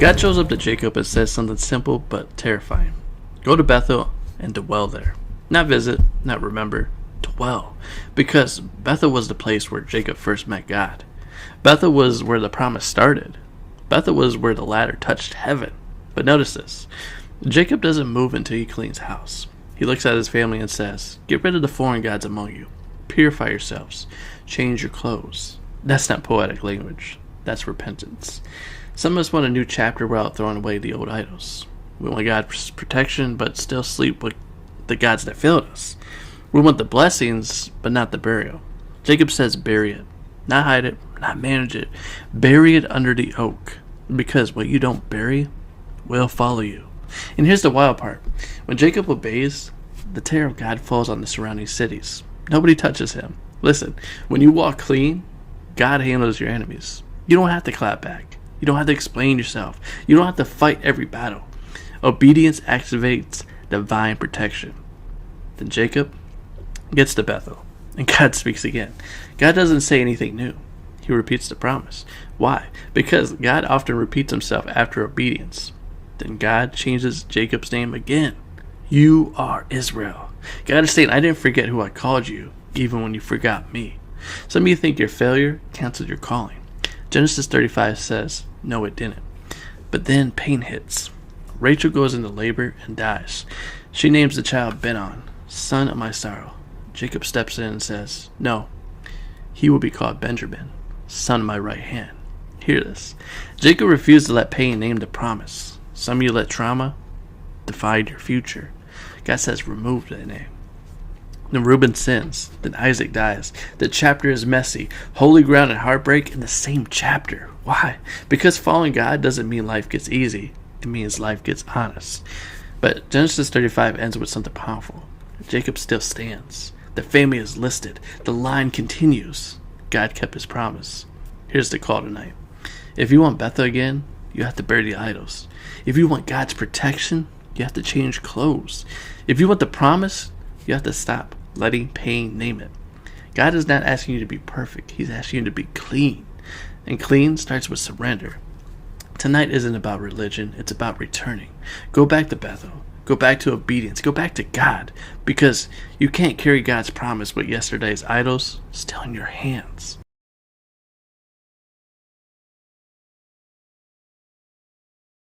God shows up to Jacob and says something simple but terrifying. Go to Bethel and dwell there. Not visit, not remember, dwell. Because Bethel was the place where Jacob first met God. Bethel was where the promise started. Bethel was where the ladder touched heaven. But notice this. Jacob doesn't move until he cleans house. He looks at his family and says, "Get rid of the foreign gods among you. Purify yourselves. Change your clothes." That's not poetic language. That's repentance. Some of us want a new chapter without throwing away the old idols. We want God's protection, but still sleep with the gods that failed us. We want the blessings, but not the burial. Jacob says bury it. Not hide it, not manage it. Bury it under the oak. Because what you don't bury will follow you. And here's the wild part. When Jacob obeys, the terror of God falls on the surrounding cities. Nobody touches him. Listen, when you walk clean, God handles your enemies. You don't have to clap back. You don't have to explain yourself. You don't have to fight every battle. Obedience activates divine protection. Then Jacob gets to Bethel, and God speaks again. God doesn't say anything new. He repeats the promise. Why? Because God often repeats himself after obedience. Then God changes Jacob's name again. You are Israel. God is saying, I didn't forget who I called you, even when you forgot me. Some of you think your failure canceled your calling. Genesis 35 says, no, it didn't. But then pain hits. Rachel goes into labor and dies. She names the child Benon, son of my sorrow. Jacob steps in and says, no, he will be called Benjamin, son of my right hand. Hear this. Jacob refused to let pain name the promise. Some of you let trauma define your future. God says remove that name. Then Reuben sins. Then Isaac dies. The chapter is messy. Holy ground and heartbreak in the same chapter. Why? Because following God doesn't mean life gets easy. It means life gets honest. But Genesis 35 ends with something powerful. Jacob still stands. The family is listed. The line continues. God kept his promise. Here's the call tonight. If you want Bethel again, you have to bury the idols. If you want God's protection, you have to change clothes. If you want the promise, you have to stop letting pain name it. God is not asking you to be perfect. He's asking you to be clean. And clean starts with surrender. Tonight isn't about religion. It's about returning. Go back to Bethel. Go back to obedience. Go back to God. Because you can't carry God's promise with yesterday's idols still in your hands.